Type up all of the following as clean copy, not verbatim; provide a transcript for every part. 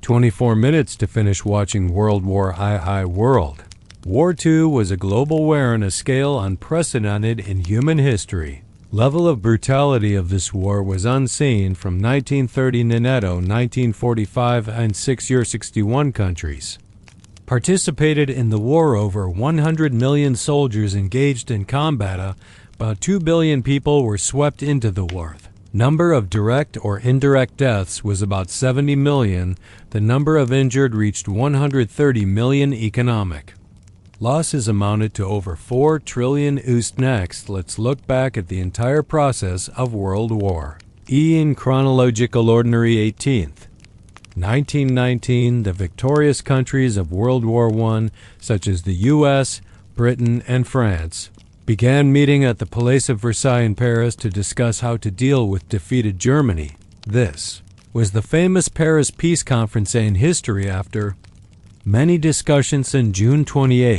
24 minutes to finish watching World War II World. War II was a global war on a scale unprecedented in human history. Level of brutality of this war was unseen from 1930 Neneto, 1945, and 61 countries participated in the war. Over 100 million soldiers engaged in combat. About 2 billion people were swept into the war. Number of direct or indirect deaths was about 70 million. The number of injured reached 130 million. Economic losses amounted to over 4 trillion US. Next, let's look back at the entire process of World War II in chronological ordinary. 18th. 1919, the victorious countries of World War I, such as the US, Britain, and France, began meeting at the Palais of Versailles in Paris to discuss how to deal with defeated Germany. This was the famous Paris Peace Conference in history. After many discussions, on June 28,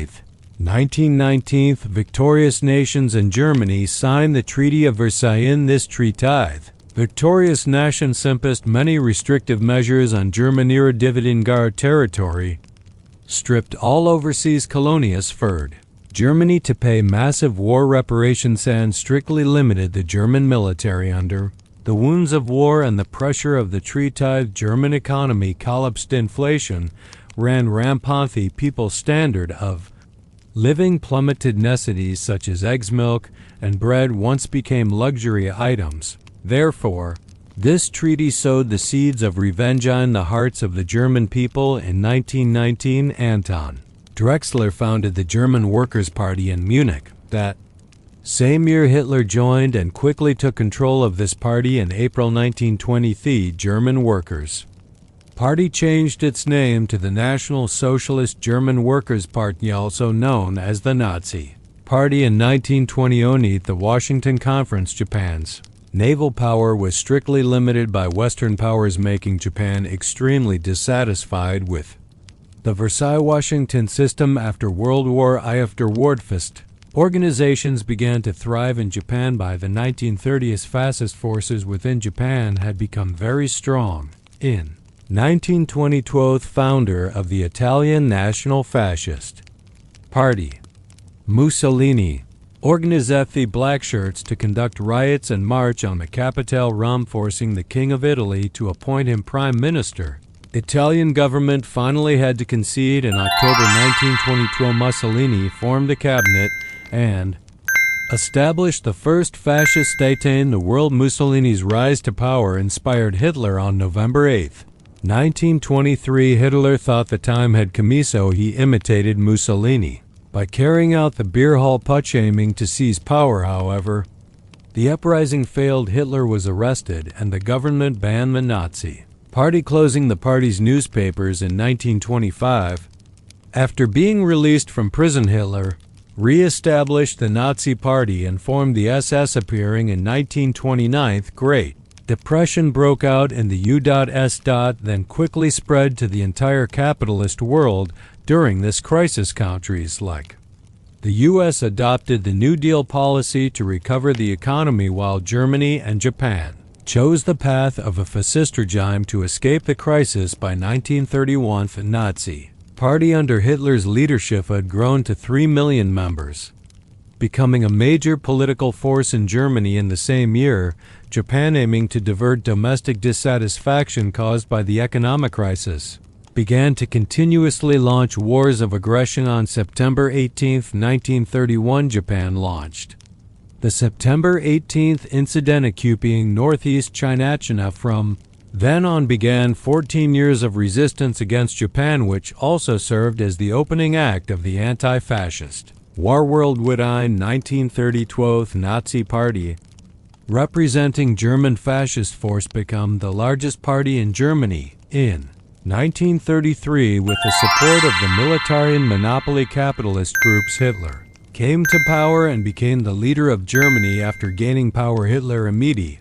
1919, victorious nations in Germany signed the Treaty of Versailles. In this treaty, victorious nations imposed many restrictive measures on German-era dividend-guard territory, stripped all overseas colonies, forced Germany to pay massive war reparations, and strictly limited the German military. Under the wounds of war and the pressure of the treaty, German economy collapsed. Inflation ran rampant. The people's standard of living plummeted. Necessities such as eggs, milk, and bread once became luxury items. Therefore, this treaty sowed the seeds of revenge in the hearts of the German people. In 1919, Anton Drexler founded the German Workers' Party in Munich. That same year, Hitler joined and quickly took control of this party. In April 1920, the German Workers' Party changed its name to the National Socialist German Workers' Party, also known as the Nazi Party. In 1920, only the Washington Conference, Japan's naval power was strictly limited by Western powers, making Japan extremely dissatisfied with the Versailles-Washington system. After World War I, after warfist organizations began to thrive in Japan. By the 1930s, fascist forces within Japan had become very strong. In 1920, 12th founder of the Italian National Fascist Party, Mussolini, organized the Black Shirts to conduct riots and march on the Capitale, Rome, forcing the King of Italy to appoint him prime minister. Italian government finally had to concede. In October 1922, Mussolini formed a cabinet and established the first fascist state in the world. Mussolini's rise to power inspired Hitler. On November 8, 1923, Hitler thought the time had come, so he imitated Mussolini by carrying out the beer hall putsch, aiming to seize power. However, the uprising failed. Hitler was arrested and the government banned the Nazi Party, closing the party's newspapers. In 1925, after being released from prison, Hitler re-established the Nazi Party and formed the SS. Appearing in 1929, Great Depression broke out in the U.S. Then quickly spread to the entire capitalist world. During this crisis, countries like the U.S. adopted the New Deal policy to recover the economy, while Germany and Japan chose the path of a fascist regime to escape the crisis. By 1931, the Nazi Party under Hitler's leadership had grown to 3 million members, becoming a major political force in Germany. In the same year, Japan, aiming to divert domestic dissatisfaction caused by the economic crisis, began to continuously launch wars of aggression. On September 18, 1931, Japan launched the September 18th incident, occupying northeast China. From then on began 14 years of resistance against Japan, which also served as the opening act of the anti-fascist War. World War I, 1930, 12th Nazi Party, representing German fascist force, become the largest party in Germany. In 1933, with the support of the military and monopoly capitalist groups, Hitler came to power and became the leader of Germany. After gaining power, Hitler immediately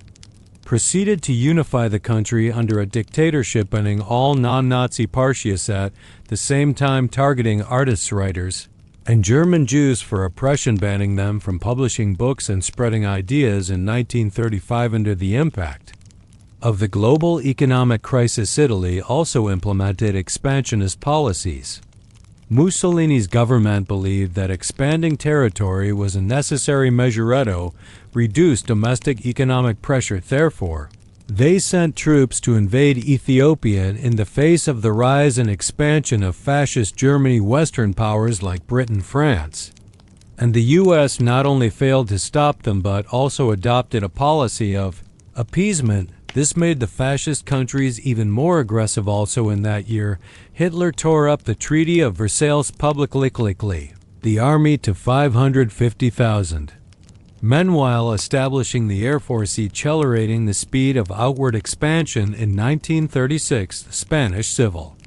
proceeded to unify the country under a dictatorship, banning all non-Nazi parties, at the same time targeting artists, writers, and German Jews for oppression, banning them from publishing books and spreading ideas. In 1935, under the impact of the global economic crisis. Italy also implemented expansionist policies. Mussolini's government believed that expanding territory was a necessary measure reduce domestic economic pressure. Therefore, they sent troops to invade Ethiopia in the face of the rise and expansion of fascist Germany. Western powers like Britain, France, and the U.S. not only failed to stop them but also adopted a policy of appeasement. This made the fascist countries even more aggressive. Also in that year, Hitler tore up the Treaty of Versailles publicly, the army to 550,000 men while establishing the Air Force, accelerating the speed of outward expansion. In 1936, the Spanish Civil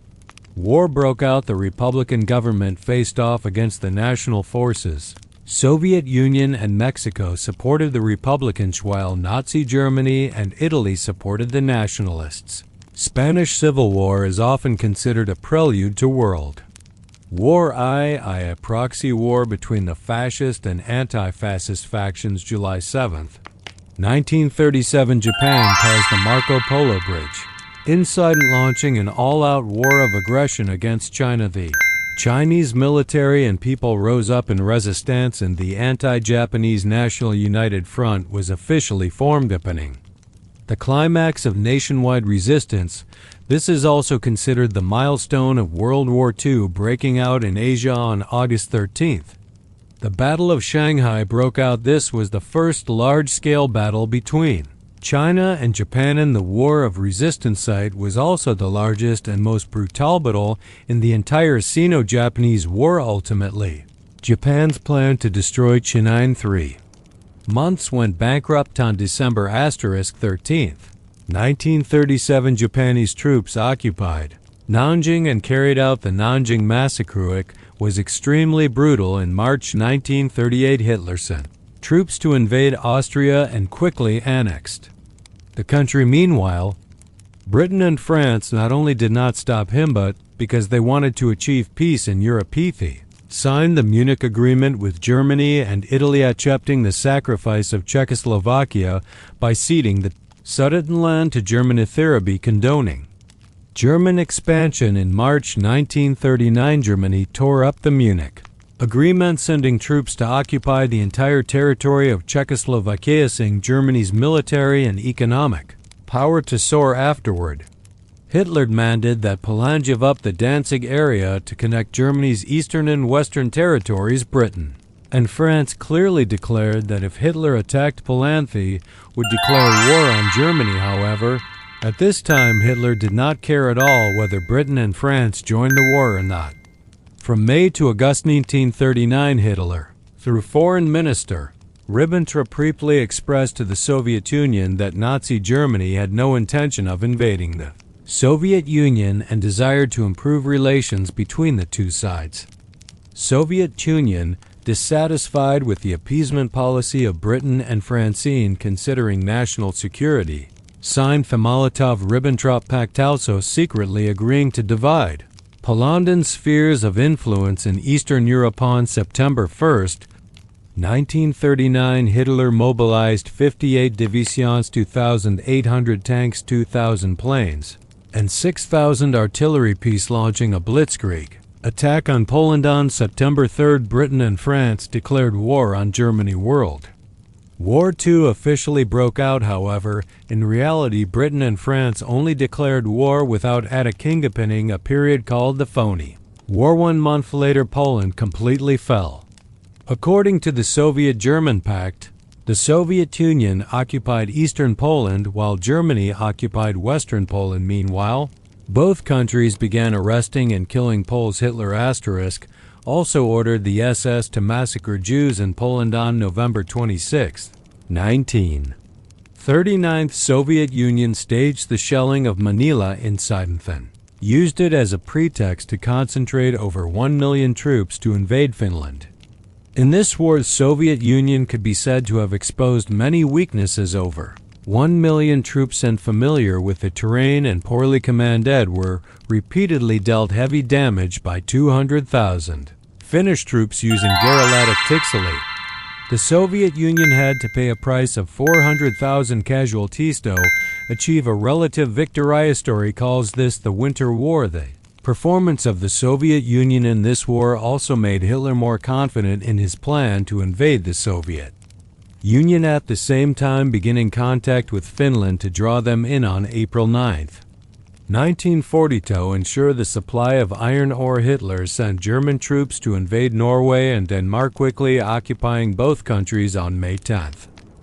War broke out. The Republican government faced off against the national forces. Soviet Union and Mexico supported the Republicans while Nazi Germany and Italy supported the nationalists. Spanish Civil War is often considered a prelude to World War I, a proxy war between the fascist and anti-fascist factions. July 7, 1937, Japan caused the Marco Polo Bridge incident, launching an all-out war of aggression against China. The Chinese military and people rose up in resistance, and the anti-Japanese National United Front was officially formed. Opening the climax of nationwide resistance, this is also considered the milestone of World War II, breaking out in Asia on August 13th. The Battle of Shanghai broke out. This was the first large-scale battle between China and Japan, and the War of Resistance site was also the largest and most brutal battle in the entire Sino-Japanese War. Ultimately, Japan's plan to destroy China in 3 months went bankrupt on December 13th, 1937. Japanese troops occupied Nanjing and carried out the Nanjing Massacre. Was extremely brutal. In March 1938, Hitler sent troops to invade Austria and quickly annexed the country. Meanwhile, Britain and France not only did not stop him, but because they wanted to achieve peace in Europe, he signed the Munich Agreement with Germany and Italy, accepting the sacrifice of Czechoslovakia by ceding the Sudetenland to Germany, thereby condoning German expansion. In March 1939, Germany tore up the Munich Agreement, sending troops to occupy the entire territory of Czechoslovakia, seeing Germany's military and economic power to soar. Afterward, Hitler demanded that Poland give up the Danzig area to connect Germany's eastern and western territories. Britain and France clearly declared that if Hitler attacked Poland, they would declare war on Germany. However, at this time, Hitler did not care at all whether Britain and France joined the war or not. From May to August 1939, Hitler, through Foreign Minister Ribbentrop, briefly expressed to the Soviet Union that Nazi Germany had no intention of invading the Soviet Union and desired to improve relations between the two sides. Soviet Union, dissatisfied with the appeasement policy of Britain and France, considering national security, signed the Molotov-Ribbentrop Pact, also secretly agreeing to divide Poland in spheres of influence in Eastern Europe. On September 1st, 1939, Hitler mobilized 58 divisions, 2,800 tanks, 2,000 planes, and 6,000 artillery pieces, launching a Blitzkrieg attack on Poland. On September 3rd, Britain and France declared war on Germany. World War II officially broke out. However, in reality, Britain and France only declared war without opening a period called the Phony War. 1 month later, Poland completely fell. According to the Soviet-German Pact, the Soviet Union occupied eastern Poland while Germany occupied western Poland. Meanwhile, both countries began arresting and killing Poles. Hitler also ordered the SS to massacre Jews in Poland. On November 26, 1939, Soviet Union staged the shelling of Manila in Sidenfen, used it as a pretext to concentrate over 1 million troops to invade Finland. In this war, the Soviet Union could be said to have exposed many weaknesses. Over 1 million troops, and familiar with the terrain and poorly commanded, were repeatedly dealt heavy damage by 200,000 Finnish troops using guerrilla tactics. The Soviet Union had to pay a price of 400,000 casualties, though achieve a relative victory. History calls this the Winter War. The performance of the Soviet Union in this war also made Hitler more confident in his plan to invade the Soviet Union, at the same time beginning contact with Finland to draw them in on April 9, 1940. To ensure the supply of iron ore, Hitler sent German troops to invade Norway and Denmark, quickly occupying both countries on May 10,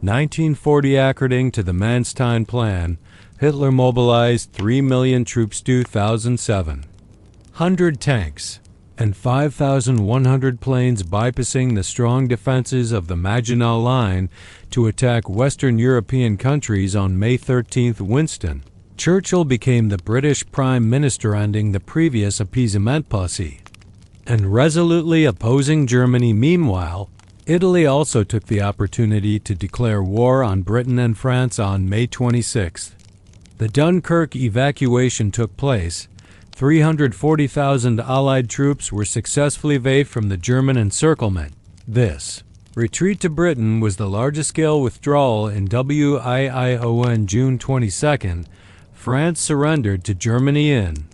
1940. According to the Manstein Plan, Hitler mobilized 3 million troops, 2,700 tanks, and 5,100 planes, bypassing the strong defenses of the Maginot Line to attack Western European countries on May 13. Winston Churchill became the British Prime Minister, ending the previous appeasement policy and resolutely opposing Germany. Meanwhile, Italy also took the opportunity to declare war on Britain and France on May 26. The Dunkirk evacuation took place. 340,000 Allied troops were successfully evaded from the German encirclement. This retreat to Britain was the largest-scale withdrawal in WWII. On June 22, France surrendered to Germany. In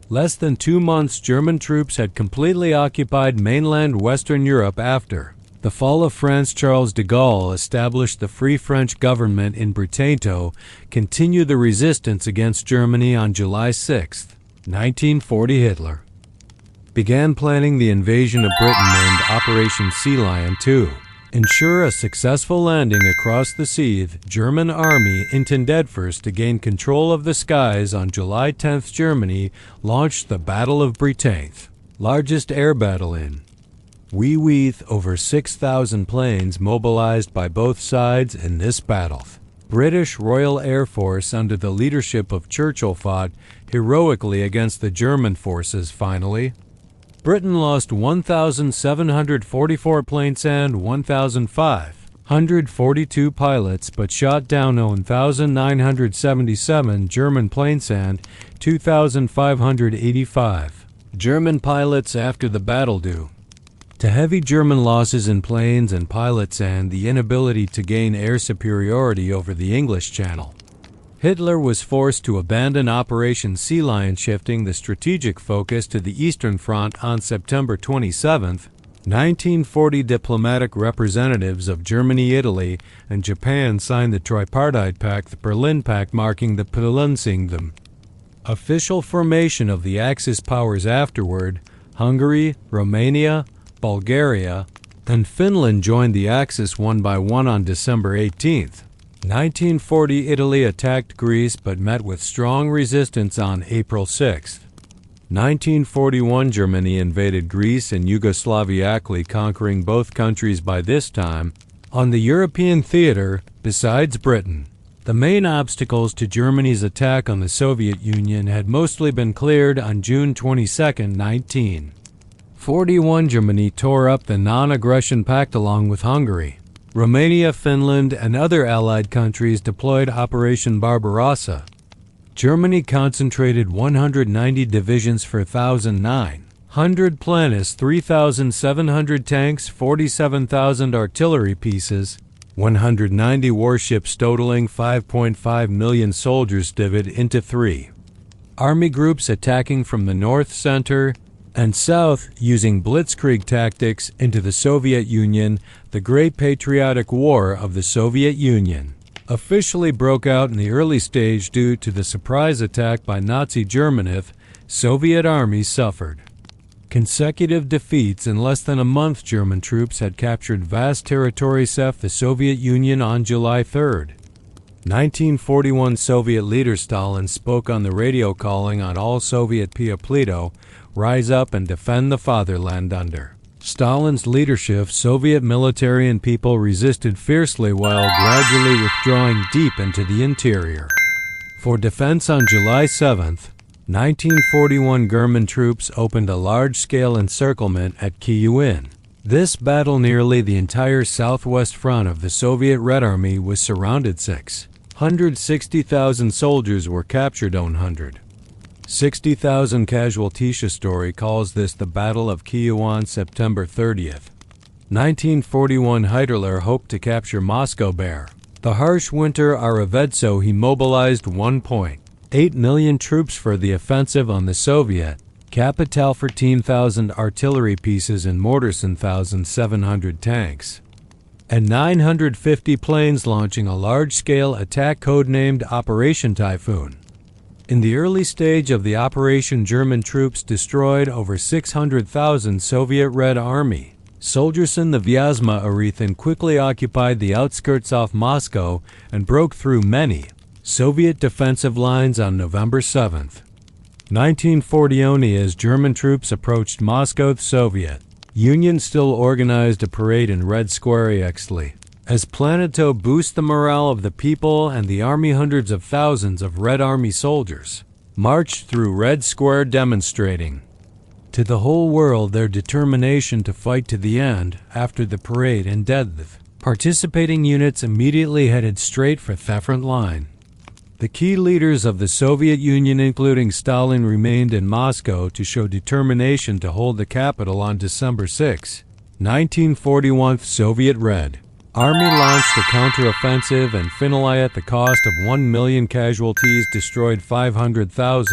less than 2 months, German troops had completely occupied mainland Western Europe. After the fall of France, Charles de Gaulle established the Free French government in Britain to continue the resistance against Germany. On July 6, 1940, Hitler began planning the invasion of Britain, named Operation Sea Lion, to ensure a successful landing across the sea. The German army intended first to gain control of the skies. On July 10, Germany launched the Battle of Britain, largest air battle in with over 6,000 planes mobilized by both sides in this battle. British Royal Air Force under the leadership of Churchill fought heroically against the German forces. Finally, Britain lost 1,744 planes and 1,542 pilots, but shot down 1,977 German planes and 2,585 German pilots after the battle, due to heavy German losses in planes and pilots and the inability to gain air superiority over the English Channel. Hitler was forced to abandon Operation Sea Lion, shifting the strategic focus to the Eastern Front. On September 27, 1940, diplomatic representatives of Germany, Italy, and Japan signed the Tripartite Pact, the Berlin Pact, marking the official formation of the Axis powers. Afterward, Hungary, Romania, Bulgaria, and Finland joined the Axis one by one. On December 18, 1940, Italy attacked Greece but met with strong resistance. On April 6, 1941, Germany invaded Greece and Yugoslavia, conquering both countries. By this time, on the European theater, besides Britain, the main obstacles to Germany's attack on the Soviet Union had mostly been cleared. On June 22, 1941, Germany tore up the Non-Aggression Pact along with Hungary, Romania, Finland, and other Allied countries deployed Operation Barbarossa. Germany concentrated 190 divisions for 1,900 planists, 3,700 tanks, 47,000 artillery pieces, 190 warships totaling 5.5 million soldiers, divided into 3 army groups attacking from the north, center, and south, using Blitzkrieg tactics into the Soviet Union. The Great Patriotic War of the Soviet Union officially broke out in the early stage due to the surprise attack by Nazi Germany. Soviet armies suffered consecutive defeats. In less than a month, German troops had captured vast territories of the Soviet Union. On July 3, 1941, Soviet leader Stalin spoke on the radio, calling on all Soviet people to rise up and defend the fatherland. Under Stalin's leadership, Soviet military and people resisted fiercely while gradually withdrawing deep into the interior for defense. On July 7, 1941, German troops opened a large-scale encirclement at Kyiv. In this battle, nearly the entire southwest front of the Soviet Red Army was surrounded. 660,000 soldiers were captured, 160,000 casualties. Story calls this the Battle of Kyiv. On September 30, 1941, Hitler hoped to capture Moscow. The harsh winter Arevzo he mobilized 1.8 million troops for the offensive on the Soviet capital, 14,000 artillery pieces and mortars and 1,700 tanks, and 950 planes, launching a large-scale attack codenamed Operation Typhoon. In the early stage of the operation, German troops destroyed over 600,000 Soviet Red Army soldiers in the Vyazma Areth and quickly occupied the outskirts off Moscow and broke through many Soviet defensive lines on November 7, 1940. As German troops approached Moscow, the Soviet Union still organized a parade in Red Square as planned to boost the morale of the people and the army. Hundreds of thousands of Red Army soldiers marched through Red Square, demonstrating to the whole world their determination to fight to the end. After the parade ended, the participating units immediately headed straight for the front line. The key leaders of the Soviet Union, including Stalin, remained in Moscow to show determination to hold the capital. On December 6, 1941, the Soviet Red Army launched a counteroffensive and finally, at the cost of 1 million casualties, destroyed 500,000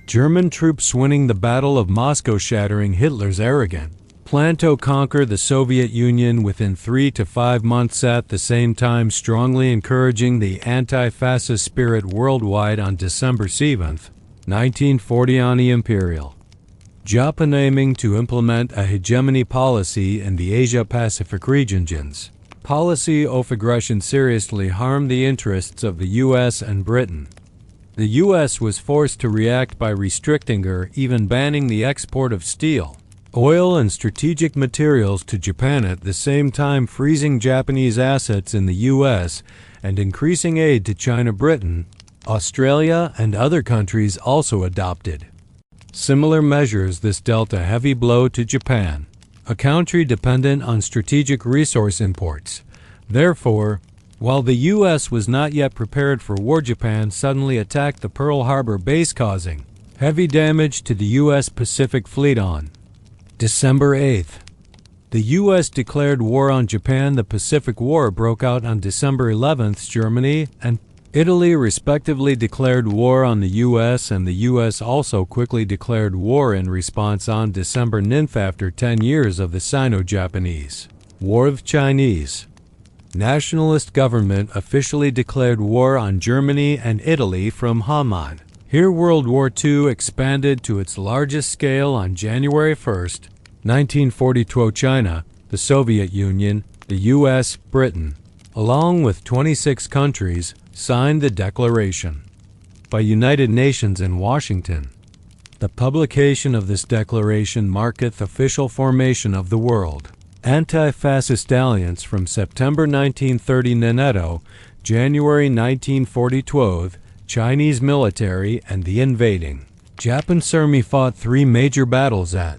German troops, winning the Battle of Moscow, shattering Hitler's arrogant plan to conquer the Soviet Union within 3 to 5 months, at the same time strongly encouraging the anti-fascist spirit worldwide. On December 7, 1940, the Imperial Japan, aiming to implement a hegemony policy in the Asia-Pacific regions, policy of aggression seriously harmed the interests of the U.S. and Britain. The U.S. was forced to react by restricting or even banning the export of steel, oil, and strategic materials to Japan, at the same time freezing Japanese assets in the U.S. and increasing aid to China. Britain, Australia, and other countries also adopted similar measures. This dealt a heavy blow to Japan, a country dependent on strategic resource imports. Therefore, while the U.S. was not yet prepared for war, Japan suddenly attacked the Pearl Harbor base, causing heavy damage to the U.S. Pacific Fleet. On December 8, the U.S. declared war on Japan. The Pacific War broke out on December 11. Germany and Italy respectively declared war on the U.S., and the U.S. also quickly declared war in response on December 9. After 10 years of the Sino-Japanese War, the Chinese nationalist government officially declared war on Germany and Italy from Haman. Here World War II expanded to its largest scale on January 1, 1942. China, the Soviet Union, the U.S., Britain, along with 26 countries, signed the declaration by United Nations in Washington. The publication of this declaration marketh official formation of the World Anti-Fascist Alliance from September 1930. Neneto, January 1942. Chinese military and the invading Japanese army fought 3 major battles at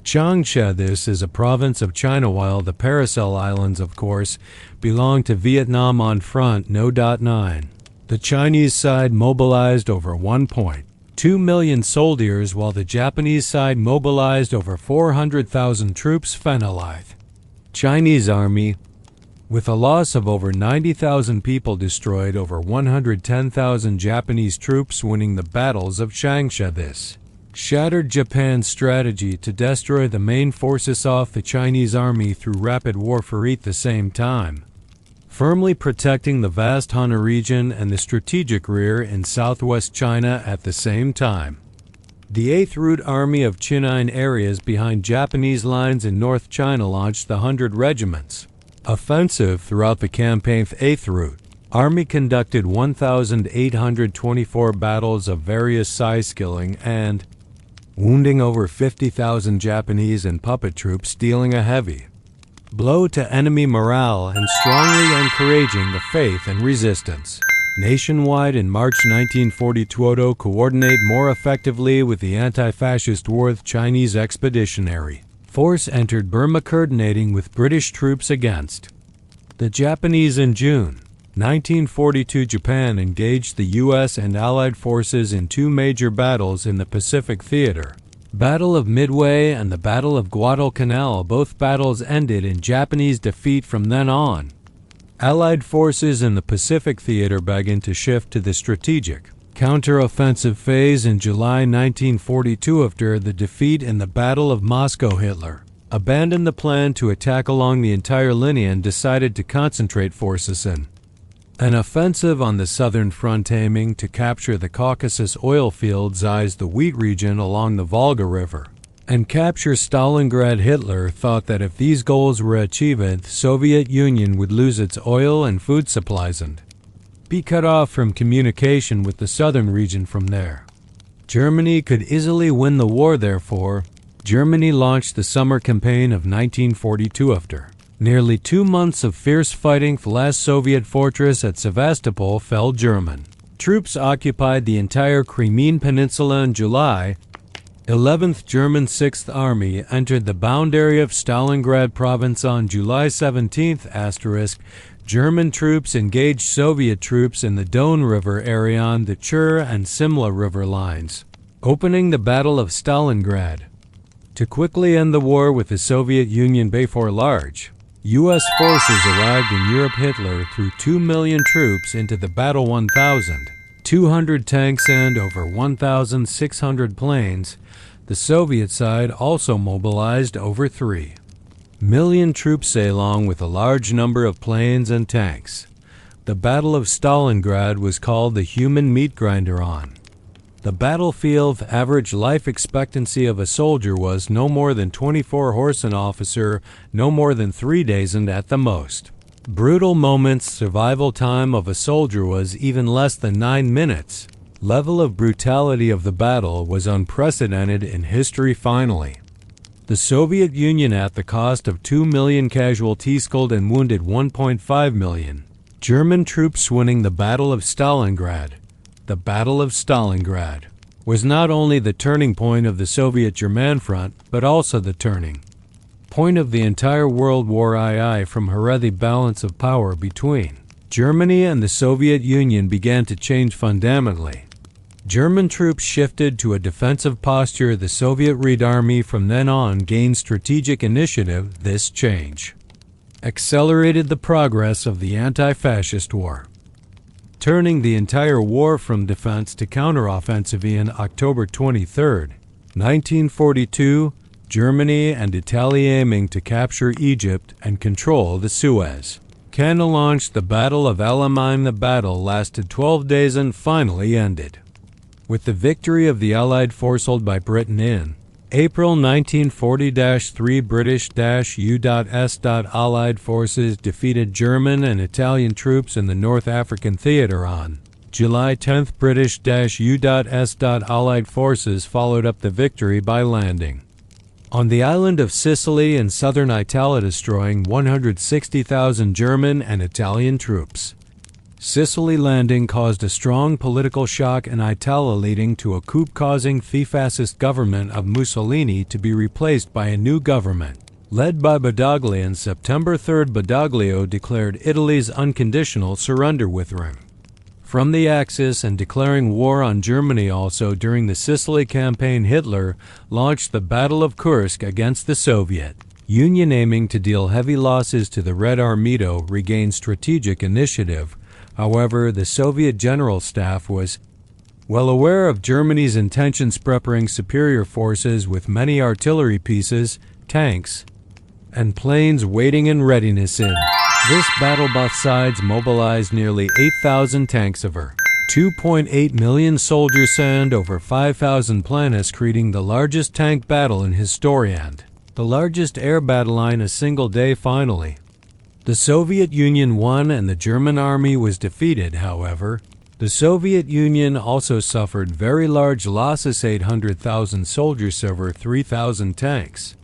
Changsha. This is a province of China, while the Paracel Islands, of course, belong to Vietnam. On front No. 9. The Chinese side mobilized over 1.2 million soldiers, while the Japanese side mobilized over 400,000 troops. Finalized Chinese army, with a loss of over 90,000 people, destroyed over 110,000 Japanese troops, winning the battles of Changsha. This shattered Japan's strategy to destroy the main forces of the Chinese army through rapid warfare, at the same time firmly protecting the vast Han region and the strategic rear in southwest China. At the same time, the 8th Route Army of Chinian areas behind Japanese lines in North China launched the 100 Regiments offensive throughout the campaign. The 8th Route Army conducted 1,824 battles of various size, killing and wounding over 50,000 Japanese and puppet troops, dealing a heavy blow to enemy morale and strongly encouraging the faith and resistance nationwide. In March 1942, to coordinate more effectively with the anti-fascist war, the Chinese Expeditionary Force entered Burma, coordinating with British troops against the Japanese. In June 1942, Japan engaged the U.S. and Allied forces in 2 major battles in the Pacific Theater, Battle of Midway and the Battle of Guadalcanal. Both battles ended in Japanese defeat. From then on, Allied forces in the Pacific theater began to shift to the strategic, counter-offensive phase in July 1942 after the defeat in the Battle of Moscow. Hitler abandoned the plan to attack along the entire lineage and decided to concentrate forces in an offensive on the southern front, aiming to capture the Caucasus oil fields, the wheat region along the Volga River, and capture Stalingrad. Hitler thought that if these goals were achieved, the Soviet Union would lose its oil and food supplies and be cut off from communication with the southern region from there. Germany could easily win the war. Therefore, Germany launched the summer campaign of 1942 after nearly 2 months of fierce fighting. The last Soviet fortress at Sevastopol fell. German troops occupied the entire Crimean Peninsula in July. 11th German 6th Army entered the bound area of Stalingrad province on July 17th. German troops engaged Soviet troops in the Don River area on the Chur and Simla River lines, opening the Battle of Stalingrad. To quickly end the war with the Soviet Union before large U.S. forces arrived in Europe, Hitler threw 2 million troops into the battle, 1,200 tanks and over 1,600 planes. The Soviet side also mobilized over 3 million troops along with a large number of planes and tanks. The Battle of Stalingrad was called the human meat grinder. On the battlefield, the average life expectancy of a soldier was no more than 24 horse, an officer no more than 3 days, and at the most brutal moments, survival time of a soldier was even less than 9 minutes. Level of brutality of the battle was unprecedented in history. Finally, the Soviet Union, at the cost of 2 million casualties, killed and wounded 1.5 million German troops, winning the Battle of Stalingrad. The Battle of Stalingrad was not only the turning point of the Soviet-German front, but also the turning point of the entire World War II. From here, the balance of power between Germany and the Soviet Union began to change fundamentally. German troops shifted to a defensive posture. The Soviet Red Army from then on gained strategic initiative. This change accelerated the progress of the anti-fascist war, turning the entire war from defense to counteroffensive. On October 23, 1942, Germany and Italy, aiming to capture Egypt and control the Suez Canal, launched the Battle of Alamein. The battle lasted 12 days and finally ended with the victory of the Allied force held by Britain. In April 1940-3, British-U.S. Allied forces defeated German and Italian troops in the North African theater. On July 10, British-U.S. Allied forces followed up the victory by landing on the island of Sicily in southern Italy, destroying 160,000 German and Italian troops. Sicily landing caused a strong political shock in Italy, leading to a coup, causing the fascist government of Mussolini to be replaced by a new government led by Badoglio. On September 3, Badoglio declared Italy's unconditional surrender, withdrawing from the Axis and declaring war on Germany. Also during the Sicily campaign, Hitler launched the Battle of Kursk against the Soviet Union, aiming to deal heavy losses to the Red Army to regain strategic initiative. However, the Soviet General Staff was well aware of Germany's intentions, preparing superior forces with many artillery pieces, tanks, and planes waiting in readiness. In this battle, both sides mobilized nearly 8,000 tanks, over 2.8 million soldiers, and over 5,000 planes, creating the largest tank battle in history and the largest air battle in a single day. Finally, the Soviet Union won and the German army was defeated. However, the Soviet Union also suffered very large losses: 800,000 soldiers, over 3,000 tanks,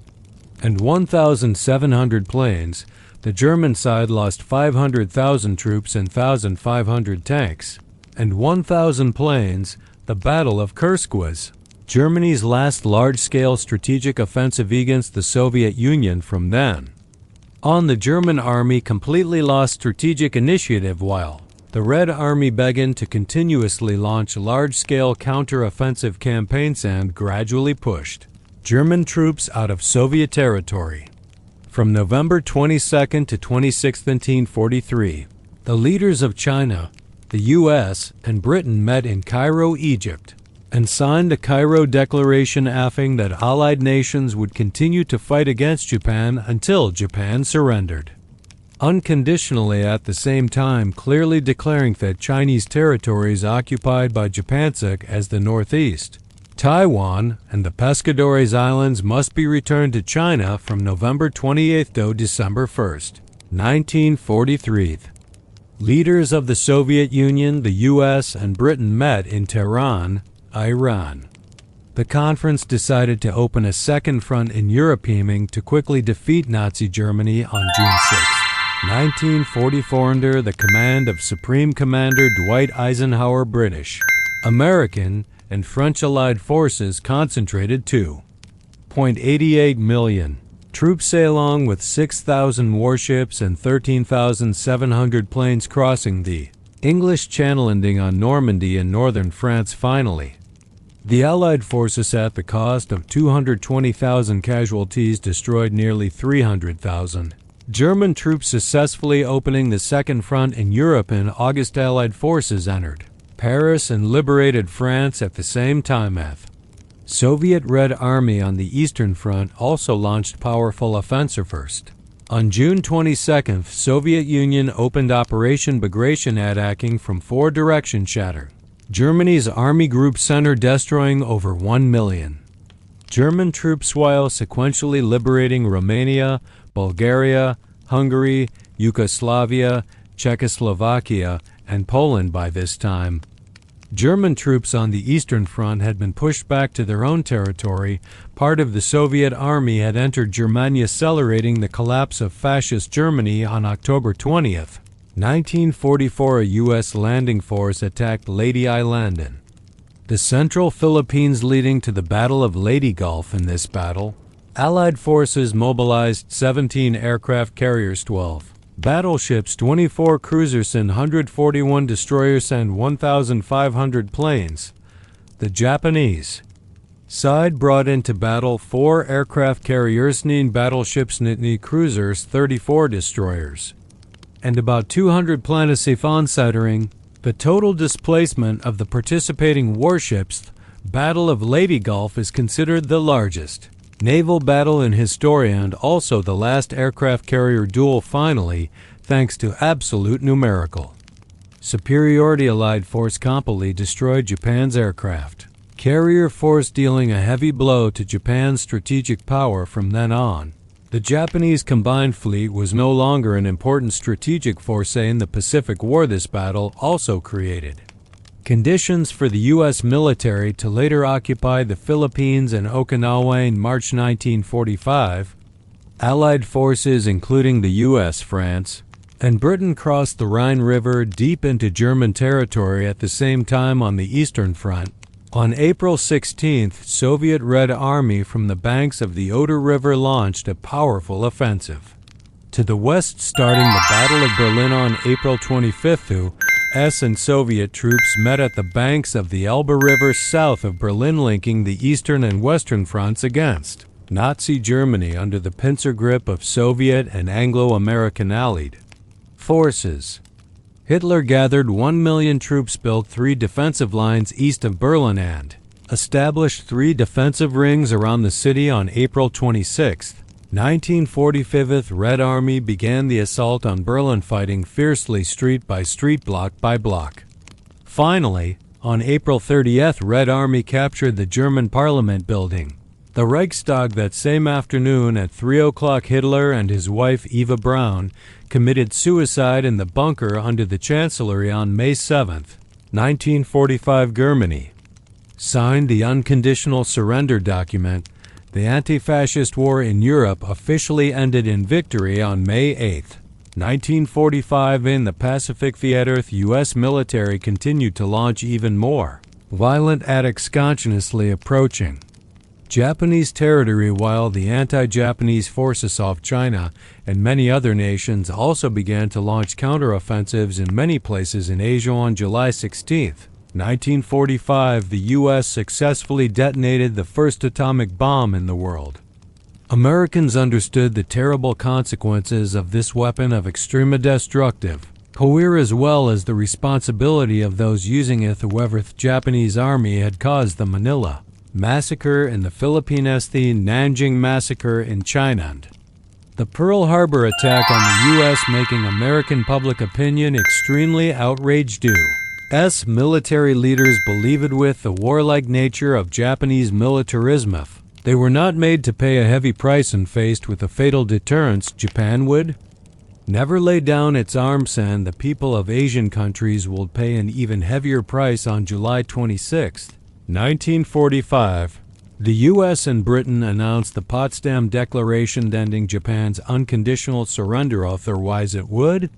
and 1,700 planes. The German side lost 500,000 troops and 1,500 tanks, and 1,000 planes. The Battle of Kursk was Germany's last large-scale strategic offensive against the Soviet Union. From then on, the German army completely lost strategic initiative, while the Red Army began to continuously launch large-scale counter-offensive campaigns and gradually pushed German troops out of Soviet territory. From November 22nd to 26th, 1943, the leaders of China, the U.S., and Britain met in Cairo, Egypt, and signed the Cairo Declaration affirming that Allied nations would continue to fight against Japan until Japan surrendered, unconditionally at the same time clearly declaring that Chinese territories occupied by Japan as the Northeast, Taiwan, and the Pescadores Islands must be returned to China from November 28 to December 1, 1943. Leaders of the Soviet Union, the U.S., and Britain met in Tehran, Iran. The conference decided to open a second front in Europe aiming to quickly defeat Nazi Germany on June 6, 1944 under the command of Supreme Commander Dwight Eisenhower. British, American, and French Allied forces concentrated 2.88 million troops along with 6,000 warships and 13,700 planes crossing the English Channel ending on Normandy in northern France. Finally, the Allied forces at the cost of 220,000 casualties destroyed nearly 300,000 German troops, successfully opening the second front in Europe. In August, Allied forces entered Paris and liberated France at the same time. Soviet Red Army on the Eastern Front also launched powerful offensive first. On June 22, Soviet Union opened Operation Bagration, attacking from 4 directions, shattering Germany's army group center, destroying over 1 million German troops while sequentially liberating Romania, Bulgaria, Hungary, Yugoslavia, Czechoslovakia, and Poland. By this time, German troops on the Eastern Front had been pushed back to their own territory. Part of the Soviet army had entered Germany, accelerating the collapse of Fascist Germany. On October 20, 1944, a U.S. landing force attacked Leyte Island in the central Philippines, leading to the Battle of Leyte Gulf. In this battle, Allied forces mobilized 17 aircraft carriers, 12 battleships, 24 cruisers, and 141 destroyers and 1,500 planes. The Japanese side brought into battle 4 aircraft carriers, 9 battleships, 9 cruisers, 34 destroyers, and about 200 planes. Considering the total displacement of the participating warships, Battle of Leyte Gulf is considered the largest naval battle in history and also the last aircraft carrier duel. Finally, thanks to absolute numerical superiority, Allied force completely destroyed Japan's aircraft carrier force, dealing a heavy blow to Japan's strategic power. From then on, the Japanese combined fleet was no longer an important strategic force in the Pacific War. This battle also created conditions for the U.S. military to later occupy the Philippines and Okinawa. In March 1945, Allied forces, including the U.S., France, and Britain, crossed the Rhine River deep into German territory. At the same time, on the Eastern Front, on April 16, Soviet Red Army from the banks of the Oder River launched a powerful offensive to the west, starting the Battle of Berlin on April 25. U.S. and Soviet troops met at the banks of the Elbe River south of Berlin, linking the Eastern and Western fronts against Nazi Germany under the pincer grip of Soviet and Anglo-American Allied forces. Hitler gathered 1 million troops, built 3 defensive lines east of Berlin, and established 3 defensive rings around the city. On April 26, 1945, Red Army began the assault on Berlin, fighting fiercely street by street, block by block. Finally, on April 30th, Red Army captured the German Parliament building, the Reichstag. That same afternoon at 3 o'clock, Hitler and his wife Eva Braun committed suicide in the bunker under the Chancellery. On May 7, 1945, Germany signed the Unconditional Surrender document. The anti-fascist war in Europe officially ended in victory on May 8, 1945. In the Pacific theater, the U.S. military continued to launch even more violent attacks, consciously approaching Japanese territory, while the anti-Japanese forces off China and many other nations also began to launch counteroffensives in many places in Asia. On July 16, 1945, the U.S. successfully detonated the first atomic bomb in the world. Americans understood the terrible consequences of this weapon of extreme destructive power as well as the responsibility of those using it. However, the Japanese army had caused the Manila Massacre in the Philippines, the Nanjing Massacre in China, and the Pearl Harbor attack on the U.S., making American public opinion extremely outraged. U.S. military leaders believed with the warlike nature of Japanese militarism. If they were not made to pay a heavy price and faced with a fatal deterrence, Japan would never lay down its arms, and the people of Asian countries will pay an even heavier price. On July 26, 1945, the U.S. and Britain announced the Potsdam Declaration ending Japan's unconditional surrender, otherwise it would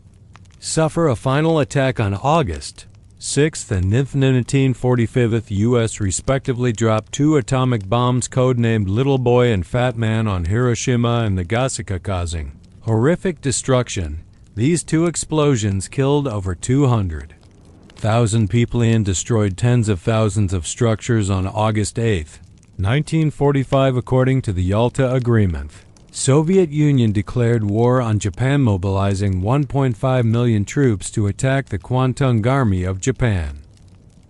suffer a final attack on August 6th and 9th. 1945, the U.S. respectively dropped 2 atomic bombs codenamed Little Boy and Fat Man on Hiroshima and Nagasaki, causing horrific destruction. These 2 explosions killed over 200,000 people and destroyed tens of thousands of structures. On August 8, 1945, according to the Yalta Agreement, Soviet Union declared war on Japan, mobilizing 1.5 million troops to attack the Kwantung Army of Japan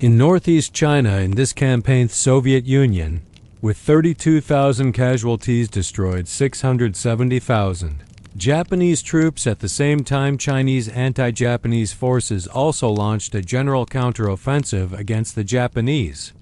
in northeast China. In this campaign, the Soviet Union, with 32,000 casualties, destroyed 670,000 Japanese troops. At the same time, Chinese anti-Japanese forces also launched a general counteroffensive against the Japanese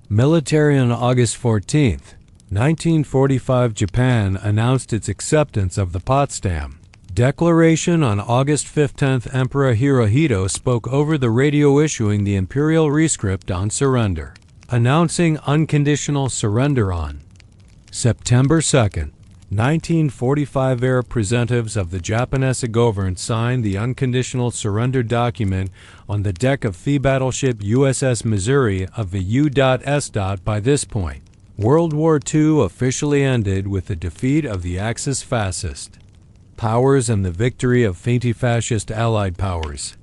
military. On August 14, 1945, Japan announced its acceptance of the Potsdam Declaration. On August 15, Emperor Hirohito spoke over the radio, issuing the imperial rescript on surrender, announcing unconditional surrender. On September 2, 1945, representatives of the Japanese government signed the unconditional surrender document on the deck of the battleship USS Missouri of the U.S. By this point, World War II officially ended with the defeat of the Axis fascist powers and the victory of anti-fascist Allied powers.